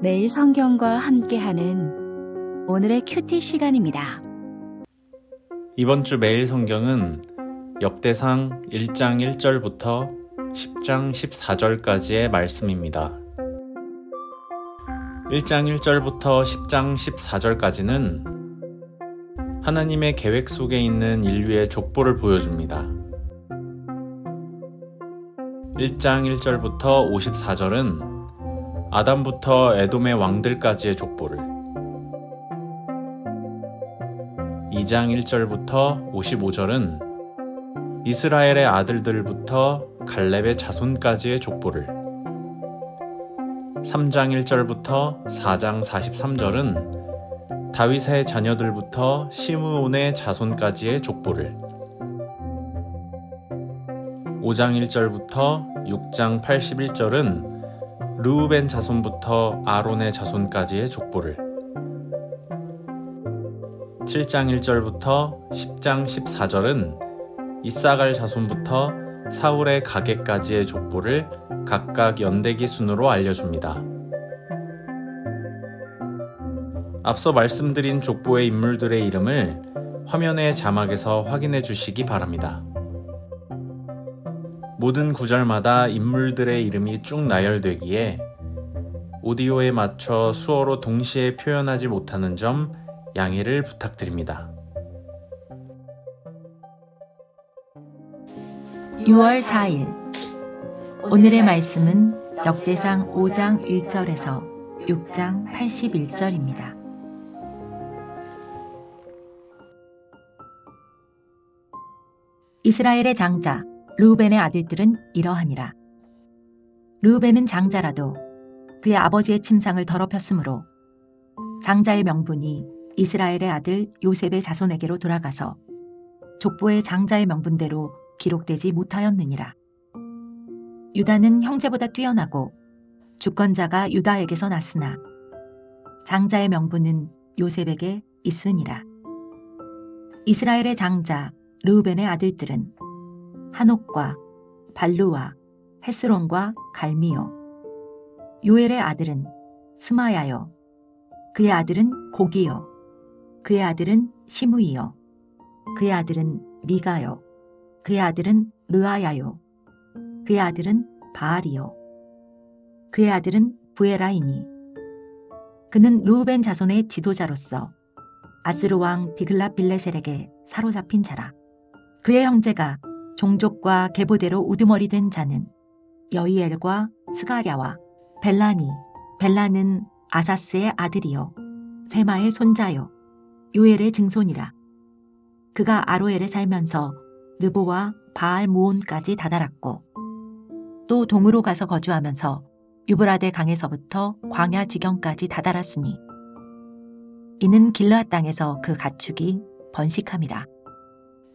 매일 성경과 함께하는 오늘의 큐티 시간입니다. 이번 주 매일 성경은 역대상 1장 1절부터 10장 14절까지의 말씀입니다. 1장 1절부터 10장 14절까지는 하나님의 계획 속에 있는 인류의 족보를 보여줍니다. 1장 1절부터 54절은 아담부터 에돔의 왕들까지의 족보를, 2장 1절부터 55절은 이스라엘의 아들들부터 갈렙의 자손까지의 족보를, 3장 1절부터 4장 43절은 다윗의 자녀들부터 시므온의 자손까지의 족보를, 5장 1절부터 6장 81절은 르우벤 자손부터 아론의 자손까지의 족보를, 7장 1절부터 10장 14절은 이사갈 자손부터 사울의 가게까지의 족보를 각각 연대기 순으로 알려줍니다. 앞서 말씀드린 족보의 인물들의 이름을 화면의 자막에서 확인해 주시기 바랍니다. 모든 구절마다 인물들의 이름이 쭉 나열되기에 오디오에 맞춰 수어로 동시에 표현하지 못하는 점 양해를 부탁드립니다. 6월 4일 오늘의 말씀은 역대상 5장 1절에서 6장 81절입니다. 이스라엘의 장자 르우벤의 아들들은 이러하니라. 르우벤은 장자라도 그의 아버지의 침상을 더럽혔으므로 장자의 명분이 이스라엘의 아들 요셉의 자손에게로 돌아가서 족보의 장자의 명분대로 기록되지 못하였느니라. 유다는 형제보다 뛰어나고 주권자가 유다에게서 났으나 장자의 명분은 요셉에게 있으니라. 이스라엘의 장자 르우벤의 아들들은 한옥과 발루와 헤스론과 갈미요. 요엘의 아들은 스마야요. 그의 아들은 고기요. 그의 아들은 시므이요. 그의 아들은 미가요. 그의 아들은 르아야요. 그의 아들은 바알이요. 그의 아들은 부에라이니. 그는 르우벤 자손의 지도자로서 아수르 왕 디글랏빌레셀에게 사로잡힌 자라. 그의 형제가 종족과 계보대로 우두머리 된 자는 여이엘과 스가랴와 벨라니. 벨라는 아사스의 아들이요 세마의 손자요 요엘의 증손이라. 그가 아로엘에 살면서 느보와 바알 모온까지 다다랐고 또 동으로 가서 거주하면서 유브라데 강에서부터 광야 지경까지 다다랐으니 이는 길르앗 땅에서 그 가축이 번식함이라.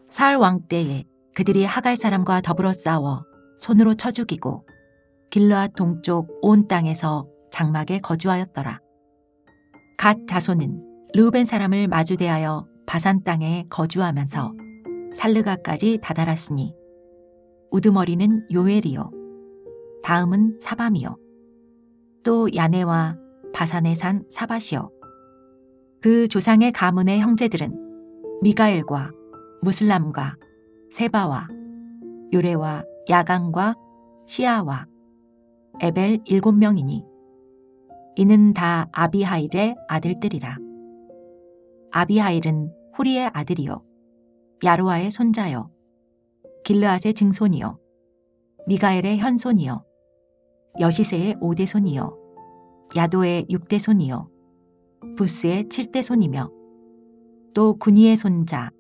사울 왕 때에 그들이 하갈 사람과 더불어 싸워 손으로 쳐 죽이고 길르앗 동쪽 온 땅에서 장막에 거주하였더라. 갓 자손은 르우벤 사람을 마주대하여 바산 땅에 거주하면서 살르가까지 다다랐으니 우두머리는 요엘이요 다음은 사밤이요 또 야네와 바산의 산 사밧이요. 그 조상의 가문의 형제들은 미가엘과 무슬람과 세바와 요레와 야간과 시아와 에벨 7명이니 이는 다 아비하일의 아들들이라. 아비하일은 후리의 아들이요 야로아의 손자요 길르앗의 증손이요 미가엘의 현손이요 여시세의 5대손이요 야도의 6대손이요 부스의 7대손이며 또 구니의 손자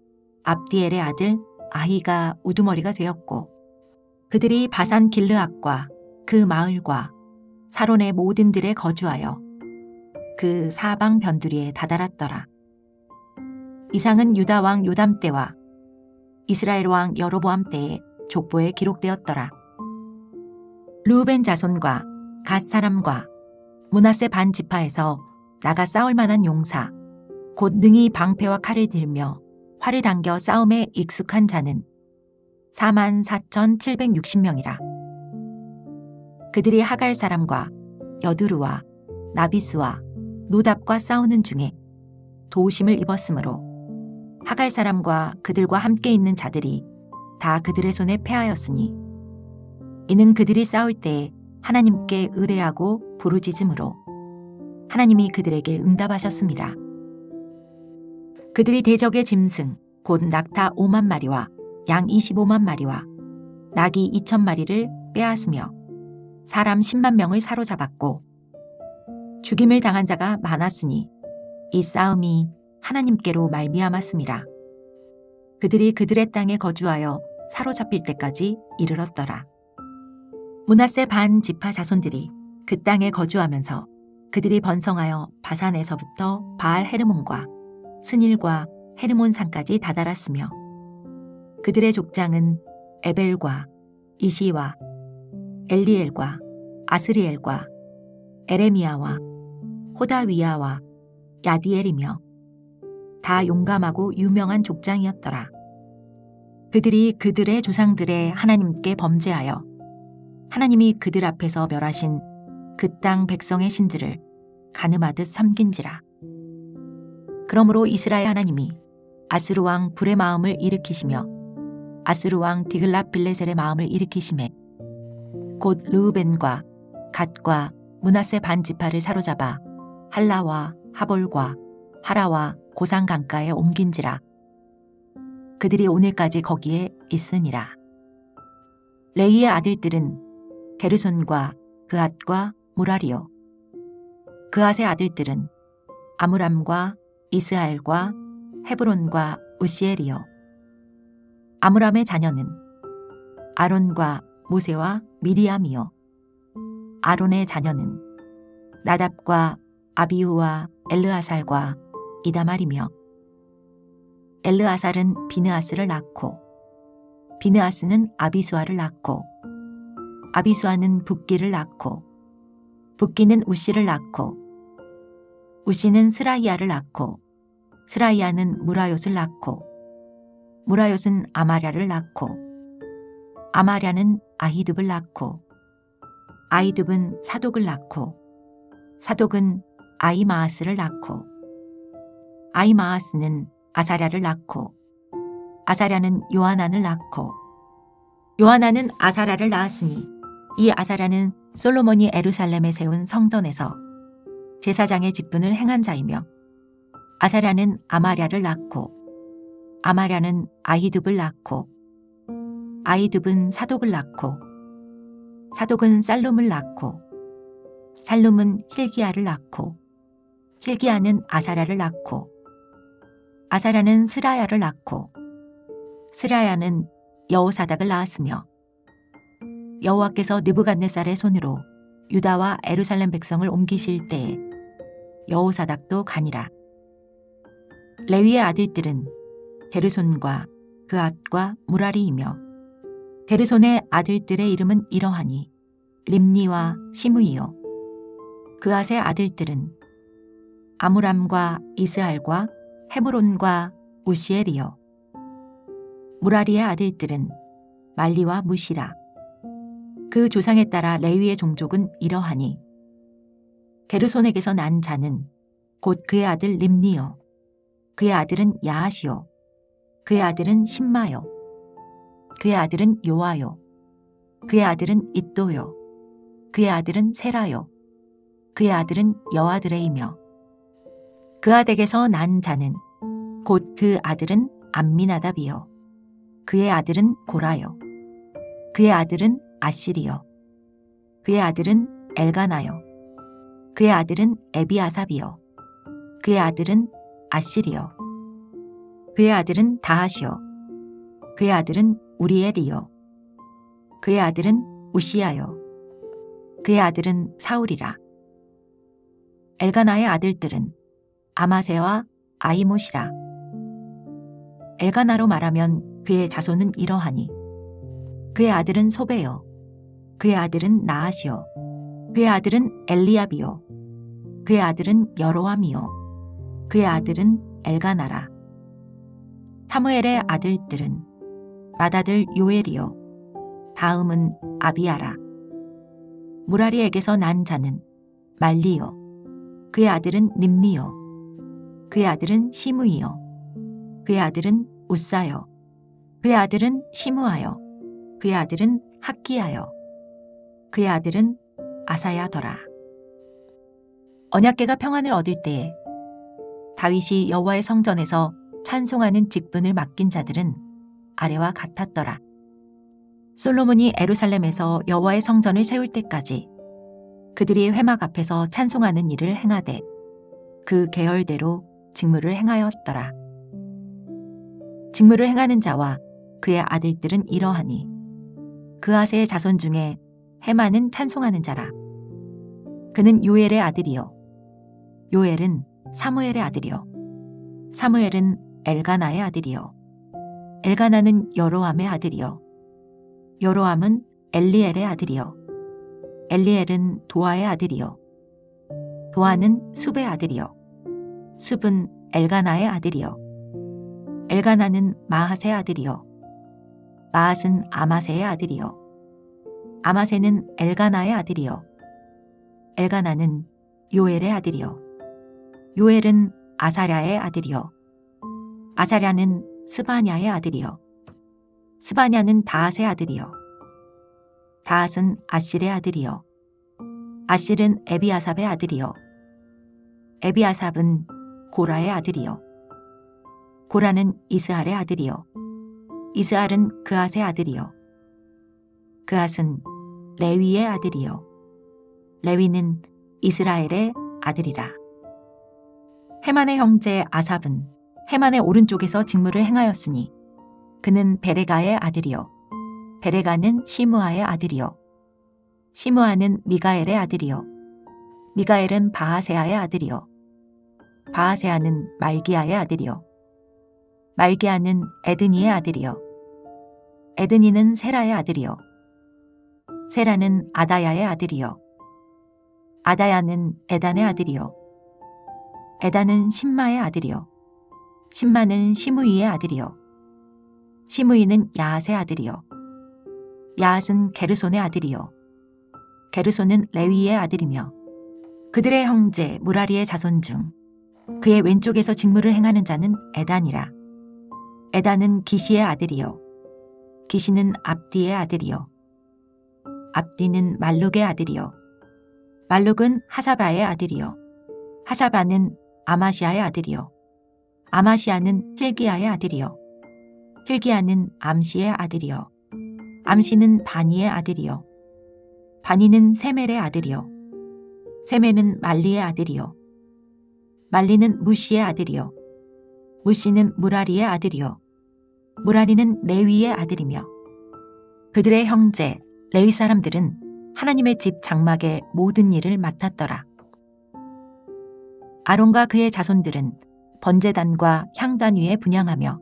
압디엘의 아들 아히가 우두머리가 되었고 그들이 바산 길르앗과 그 마을과 사론의 모든 들에 거주하여 그 사방 변두리에 다다랐더라. 이상은 유다 왕 요담 때와 이스라엘 왕 여로보암 때에 족보에 기록되었더라. 르우벤 자손과 갓 사람과 므낫세 반 지파에서 나가 싸울 만한 용사 곧 능히 방패와 칼을 들며 활을 당겨 싸움에 익숙한 자는 44,760명이라. 그들이 하갈 사람과 여두루와 나비스와 노답과 싸우는 중에 도우심을 입었으므로 하갈 사람과 그들과 함께 있는 자들이 다 그들의 손에 패하였으니 이는 그들이 싸울 때에 하나님께 의뢰하고 부르짖음으로 하나님이 그들에게 응답하셨습니다. 그들이 대적의 짐승 곧 낙타 5만 마리와 양 25만 마리와 낙이 2천 마리를 빼앗으며 사람 10만 명을 사로잡았고 죽임을 당한 자가 많았으니 이 싸움이 하나님께로 말미암았습니다. 그들이 그들의 땅에 거주하여 사로잡힐 때까지 이르렀더라. 므낫세 반 지파 자손들이 그 땅에 거주하면서 그들이 번성하여 바산에서부터 바알 헤르몬과 스닐과 헤르몬 산까지 다다랐으며 그들의 족장은 에벨과 이시와 엘리엘과 아스리엘과 에레미야와 호다위야와 야디엘이며 다 용감하고 유명한 족장이었더라. 그들이 그들의 조상들의 하나님께 범죄하여 하나님이 그들 앞에서 멸하신 그 땅 백성의 신들을 가늠하듯 섬긴지라. 그러므로 이스라엘 하나님이 아수르 왕 불의 마음을 일으키시며 아수르 왕 디글랏 빌레셀의 마음을 일으키시매 곧 르우벤과 갓과 므낫세 반 지파를 사로잡아 할라와 하볼과 하라와 고산 강가에 옮긴지라. 그들이 오늘까지 거기에 있으니라. 레이의 아들들은 게르손과 그앗과 무라리요. 그앗의 아들들은 아므람과 이스할과 헤브론과 우시엘이요. 아므람의 자녀는 아론과 모세와 미리암이요. 아론의 자녀는 나답과 아비후와 엘르아살과 이다말이며 엘르아살은 비느아스를 낳고 비느아스는 아비수아를 낳고 아비수아는 붓기를 낳고 붓기는 우시를 낳고 우시는 스라이야를 낳고 스라이야는 무라요스를 낳고 무라요스는 아마랴를 낳고 아마랴는 아히둡을 낳고 아히둡은 사독을 낳고 사독은 아이마아스를 낳고 아이마아스는 아사랴를 낳고 아사랴는 요하난을 낳고 요하난은 아사랴를 낳았으니 이 아사랴는 솔로몬이 에루살렘에 세운 성전에서 제사장의 직분을 행한 자이며 아사랴는 아마랴를 낳고 아마랴는 아히둡을 낳고 아히둡은 사독을 낳고 사독은 살룸을 낳고 살룸은 힐기야를 낳고 힐기야는 아사랴를 낳고 아사랴는 스라야를 낳고 스라야는 여호사닥을 낳았으며 여호와께서 느부갓네살의 손으로 유다와 에루살렘 백성을 옮기실 때에 여호사닥도 가니라. 레위의 아들들은 게르손과 그앗과 무라리이며 게르손의 아들들의 이름은 이러하니 림니와 시므이요. 그앗의 아들들은 아므람과 이스할과 헤브론과 우시엘이요. 무라리의 아들들은 말리와 무시라. 그 조상에 따라 레위의 종족은 이러하니 게르손에게서 난 자는 곧 그의 아들 림니요. 그의 아들은 야하시요. 그의 아들은 심마요. 그의 아들은 요아요. 그의 아들은 잇도요. 그의 아들은 세라요. 그의 아들은 여아드레이며 그아덱에서 난 자는 곧 그 아들은 암미나답이요. 그의 아들은 고라요. 그의 아들은 아실이요. 그의 아들은 엘가나요. 그의 아들은 에비아삽이요. 그의 아들은 아실이요. 그의 아들은 다하시요. 그의 아들은 우리엘이요. 그의 아들은 우시야요. 그의 아들은 사울이라. 엘가나의 아들들은 아마세와 아이못이라. 엘가나로 말하면 그의 자손은 이러하니 그의 아들은 소베요. 그의 아들은 나하시요. 그의 아들은 엘리압이요. 그의 아들은 여로함이요. 그의 아들은 엘가나라. 사무엘의 아들들은 맏아들 요엘이요. 다음은 아비아라. 무라리에게서 난 자는 말리요. 그의 아들은 nim리요. 그의 아들은 시므이요. 그의 아들은 웃사요. 그의 아들은 시므아요. 그의 아들은 학기야요. 그의 아들은 아사야더라. 언약궤가 평안을 얻을 때에 다윗이 여호와의 성전에서 찬송하는 직분을 맡긴 자들은 아래와 같았더라. 솔로몬이 예루살렘에서 여호와의 성전을 세울 때까지 그들이 회막 앞에서 찬송하는 일을 행하되 그 계열대로 직무를 행하였더라. 직무를 행하는 자와 그의 아들들은 이러하니 그아세의 자손 중에 헤만은 찬송하는 자라. 그는 요엘의 아들이요. 요엘은 사무엘의 아들이요. 사무엘은 엘가나의 아들이요. 엘가나는 여로함의 아들이요. 여로함은 엘리엘의 아들이요. 엘리엘은 도아의 아들이요. 도아는 숲의 아들이요. 숲은 엘가나의 아들이요. 엘가나는 마핫의 아들이요. 마핫은 아마세의 아들이요. 아마세는 엘가나의 아들이요. 엘가나는 요엘의 아들이요. 요엘은 아사랴의 아들이요. 아사랴는 스바냐의 아들이요. 스바냐는 다앗의 아들이요. 다앗은 아실의 아들이요. 아실은 에비아삽의 아들이요. 에비아삽은 고라의 아들이요. 고라는 이스할의 아들이요. 이스할은 그앗의 아들이요. 그앗은 레위의 아들이요. 레위는 이스라엘의 아들이라. 헤만의 형제 아삽은 헤만의 오른쪽에서 직무를 행하였으니 그는 베레가의 아들이요. 베레가는 시므아의 아들이요. 시므아는 미가엘의 아들이요. 미가엘은 바하세아의 아들이요. 바하세아는 말기야의 아들이요. 말기야는 에드니의 아들이요. 에드니는 세라의 아들이요. 세라는 아다야의 아들이요. 아다야는 에단의 아들이요. 에단은 심마의 아들이요. 심마는 시므이의 아들이요. 시므이는 야앗의 아들이요. 야앗은 게르손의 아들이요. 게르손은 레위의 아들이며 그들의 형제 무라리의 자손 중 그의 왼쪽에서 직무를 행하는 자는 에단이라. 에단은 기시의 아들이요. 기시는 압디의 아들이요. 압디는 말룩의 아들이요. 말룩은 하사바의 아들이요. 하사바는 아마시아의 아들이요. 아마시아는 힐기야의 아들이요. 힐기야는 암시의 아들이요. 암시는 바니의 아들이요. 바니는 세멜의 아들이요. 세멜은 말리의 아들이요. 말리는 무시의 아들이요. 무시는 무라리의 아들이요. 무라리는 레위의 아들이며 그들의 형제 레위 사람들은 하나님의 집 장막의 모든 일을 맡았더라. 아론과 그의 자손들은 번제단과 향단 위에 분향하며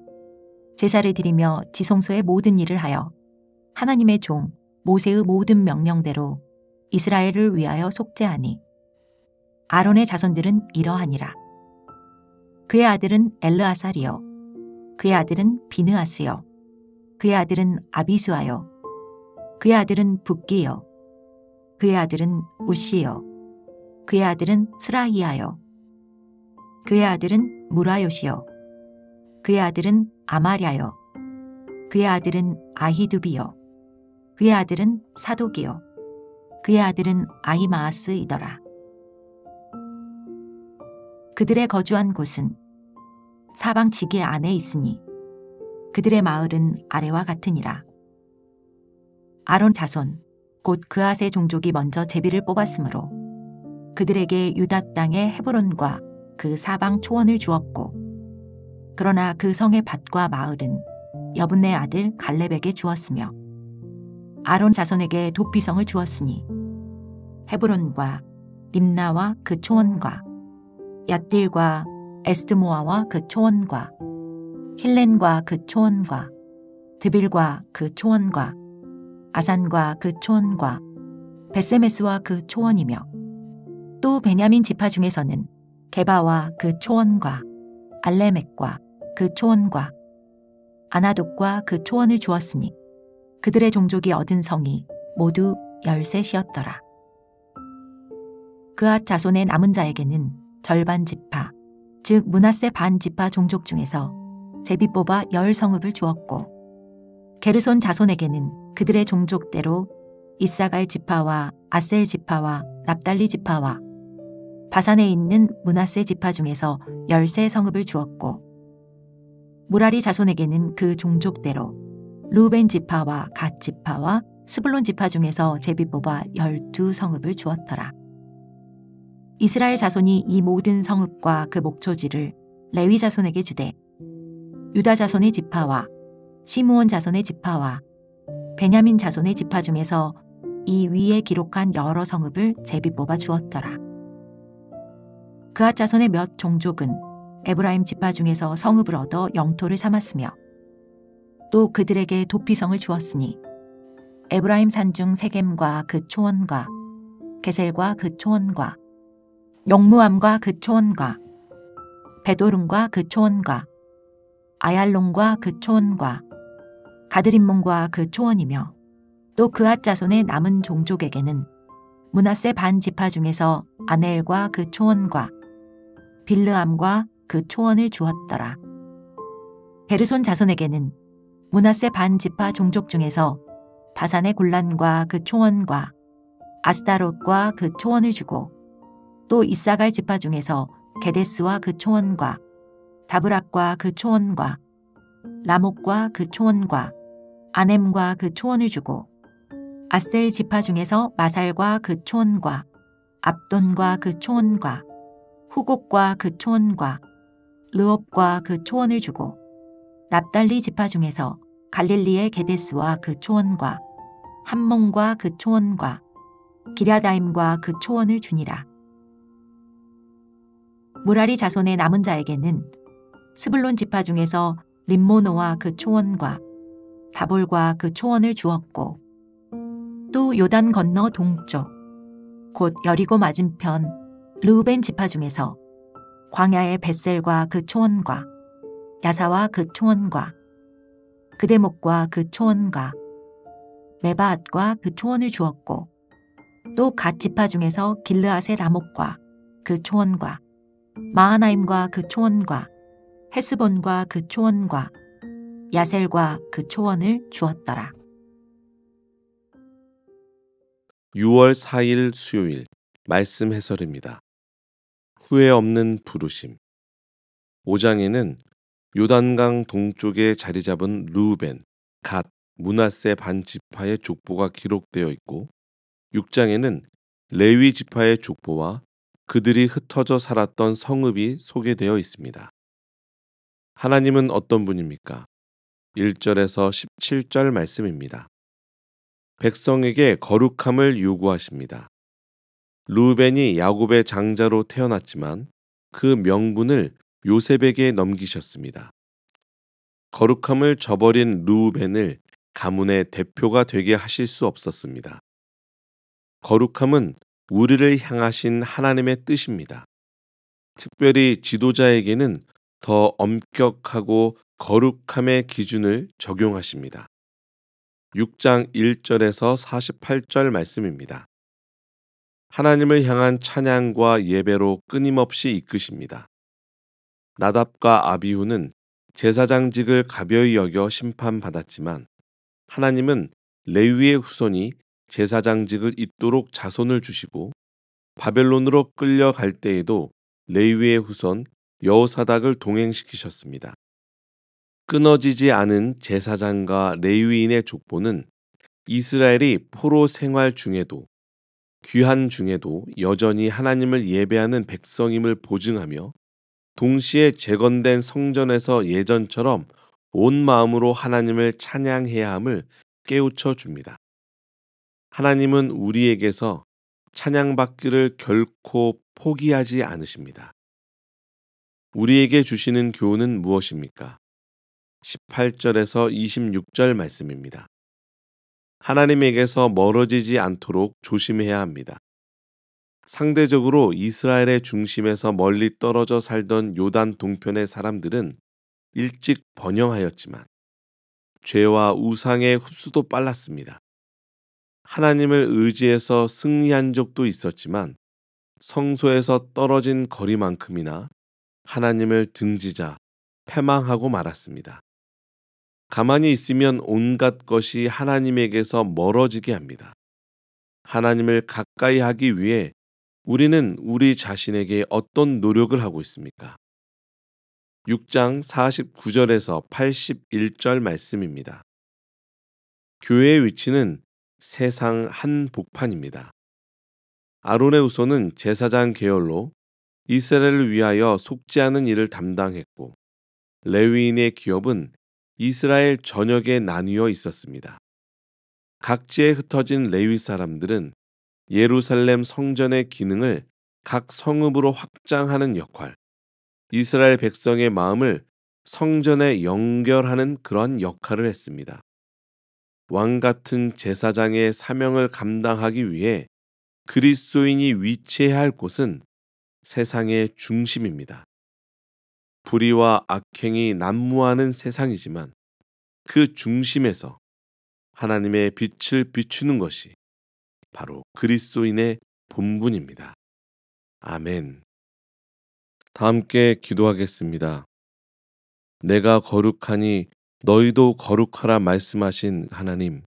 제사를 드리며 지성소의 모든 일을 하여 하나님의 종 모세의 모든 명령대로 이스라엘을 위하여 속죄하니 아론의 자손들은 이러하니라. 그의 아들은 엘르아살이요. 그의 아들은 비느하스요. 그의 아들은 아비수아요. 그의 아들은 붓기요. 그의 아들은 우시요. 그의 아들은 스라이아요. 그의 아들은 무라요시요. 그의 아들은 아마랴요. 그의 아들은 아히두비요. 그의 아들은 사독이요. 그의 아들은 아히마아스이더라. 그들의 거주한 곳은 사방 지기 안에 있으니 그들의 마을은 아래와 같으니라. 아론 자손 곧 그앗의 종족이 먼저 제비를 뽑았으므로 그들에게 유다 땅의 헤브론과 그 사방 초원을 주었고 그러나 그 성의 밭과 마을은 여분네 아들 갈렙에게 주었으며 아론 자손에게 돛비성을 주었으니 헤브론과 림나와 그 초원과 얏딜과 에스드모아와 그 초원과 힐렌과 그 초원과 드빌과 그 초원과 아산과 그 초원과 베세메스와 그 초원이며 또 베냐민 지파 중에서는 게바와 그 초원과 알레멕과 그 초원과 아나독과 그 초원을 주었으니 그들의 종족이 얻은 성이 모두 13이었더라. 그앗 자손의 남은 자에게는 절반 지파, 즉 므낫세 반 지파 종족 중에서 제비 뽑아 10성읍을 주었고 게르손 자손에게는 그들의 종족대로 이사갈 지파와 아셀 지파와 납달리 지파와 바산에 있는 므낫세 지파 중에서 13성읍을 주었고 무라리 자손에게는 그 종족대로 루벤 지파와 갓 지파와 스불론 지파 중에서 제비 뽑아 12성읍을 주었더라. 이스라엘 자손이 이 모든 성읍과 그 목초지를 레위 자손에게 주되 유다 자손의 지파와 시므온 자손의 지파와 베냐민 자손의 지파 중에서 이 위에 기록한 여러 성읍을 제비 뽑아 주었더라. 그앗 자손의 몇 종족은 에브라임 지파 중에서 성읍을 얻어 영토를 삼았으며 또 그들에게 도피성을 주었으니 에브라임 산중 세겜과 그 초원과 게셀과 그 초원과 용무암과 그 초원과 베도름과 그 초원과 아얄론과 그 초원과 가드림몬과 그 초원이며 또 그앗 자손의 남은 종족에게는 므낫세 반 지파 중에서 아넬과 그 초원과 빌르암과 그 초원을 주었더라. 게르손 자손에게는 므낫세 반 지파 종족 중에서 바산의 골란과 그 초원과 아스다롯과 그 초원을 주고 또 이사갈 지파 중에서 게데스와 그 초원과 다브락과 그 초원과 라목과 그 초원과 아넴과 그 초원을 주고 아셀 지파 중에서 마살과 그 초원과 압돈과 그 초원과 후곡과 그 초원과 르옵과 그 초원을 주고 납달리 지파 중에서 갈릴리의 게데스와 그 초원과 함몬과 그 초원과 기랴다임과 그 초원을 주니라. 무라리 자손의 남은 자에게는 스불론 지파 중에서 림모노와 그 초원과 다볼과 그 초원을 주었고 또 요단 건너 동쪽 곧 여리고 맞은편 르우벤 지파 중에서 광야의 벳셀과 그 초원과 야사와 그 초원과 그대목과 그 초원과 메바앗과 그 초원을 주었고 또 갓 지파 중에서 길르앗의 라목과 그 초원과 마하나임과 그 초원과 헤스본과 그 초원과 야셀과 그 초원을 주었더라. 6월 4일 수요일 말씀 해설입니다. 후회 없는 부르심. 5장에는 요단강 동쪽에 자리 잡은 르우벤, 갓, 므낫세 반 지파의 족보가 기록되어 있고 6장에는 레위 지파의 족보와 그들이 흩어져 살았던 성읍이 소개되어 있습니다. 하나님은 어떤 분입니까? 1절에서 17절 말씀입니다. 백성에게 거룩함을 요구하십니다. 르우벤이 야곱의 장자로 태어났지만 그 명분을 요셉에게 넘기셨습니다. 거룩함을 저버린 르우벤을 가문의 대표가 되게 하실 수 없었습니다. 거룩함은 우리를 향하신 하나님의 뜻입니다. 특별히 지도자에게는 더 엄격하고 거룩함의 기준을 적용하십니다. 6장 1절에서 48절 말씀입니다. 하나님을 향한 찬양과 예배로 끊임없이 이끄십니다. 나답과 아비후는 제사장직을 가벼이 여겨 심판받았지만 하나님은 레위의 후손이 제사장직을 잇도록 자손을 주시고 바벨론으로 끌려갈 때에도 레위의 후손 여호사닥을 동행시키셨습니다. 끊어지지 않은 제사장과 레위인의 족보는 이스라엘이 포로 생활 중에도 귀한 중에도 여전히 하나님을 예배하는 백성임을 보증하며 동시에 재건된 성전에서 예전처럼 온 마음으로 하나님을 찬양해야 함을 깨우쳐 줍니다. 하나님은 우리에게서 찬양받기를 결코 포기하지 않으십니다. 우리에게 주시는 교훈은 무엇입니까? 18절에서 26절 말씀입니다. 하나님에게서 멀어지지 않도록 조심해야 합니다. 상대적으로 이스라엘의 중심에서 멀리 떨어져 살던 요단 동편의 사람들은 일찍 번영하였지만 죄와 우상의 흡수도 빨랐습니다. 하나님을 의지해서 승리한 적도 있었지만 성소에서 떨어진 거리만큼이나 하나님을 등지자 패망하고 말았습니다. 가만히 있으면 온갖 것이 하나님에게서 멀어지게 합니다. 하나님을 가까이 하기 위해 우리는 우리 자신에게 어떤 노력을 하고 있습니까? 6장 49절에서 81절 말씀입니다. 교회의 위치는 세상 한복판입니다. 아론의 후손은 제사장 계열로 이스라엘을 위하여 속지 않은 일을 담당했고, 레위인의 기업은 이스라엘 전역에 나뉘어 있었습니다. 각지에 흩어진 레위 사람들은 예루살렘 성전의 기능을 각 성읍으로 확장하는 역할, 이스라엘 백성의 마음을 성전에 연결하는 그런 역할을 했습니다. 왕 같은 제사장의 사명을 감당하기 위해 그리스도인이 위치해야 할 곳은 세상의 중심입니다. 불의와 악행이 난무하는 세상이지만 그 중심에서 하나님의 빛을 비추는 것이 바로 그리스도인의 본분입니다. 아멘. 다 함께 기도하겠습니다. 내가 거룩하니 너희도 거룩하라 말씀하신 하나님,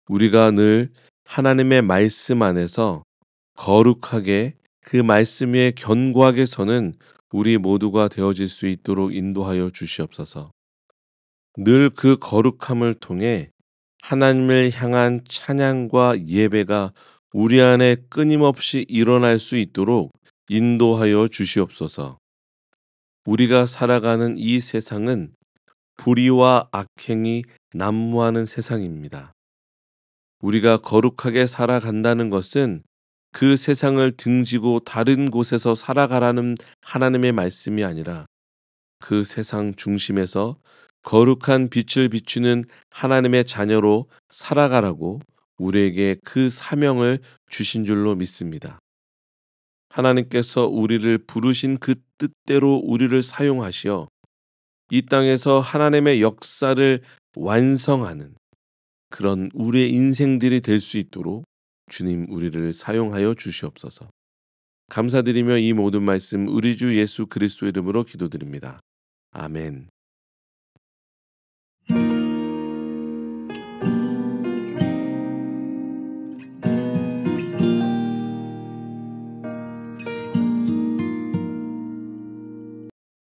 우리가 늘 하나님의 말씀 안에서 거룩하게 그 말씀 위에 견고하게 서는 우리 모두가 되어질 수 있도록 인도하여 주시옵소서. 늘 그 거룩함을 통해 하나님을 향한 찬양과 예배가 우리 안에 끊임없이 일어날 수 있도록 인도하여 주시옵소서. 우리가 살아가는 이 세상은 불의와 악행이 난무하는 세상입니다. 우리가 거룩하게 살아간다는 것은 그 세상을 등지고 다른 곳에서 살아가라는 하나님의 말씀이 아니라 그 세상 중심에서 거룩한 빛을 비추는 하나님의 자녀로 살아가라고 우리에게 그 사명을 주신 줄로 믿습니다. 하나님께서 우리를 부르신 그 뜻대로 우리를 사용하시어 이 땅에서 하나님의 역사를 완성하는 그런 우리의 인생들이 될 수 있도록 주님 우리를 사용하여 주시옵소서. 감사드리며 이 모든 말씀 우리 주 예수 그리스도의 이름으로 기도드립니다. 아멘.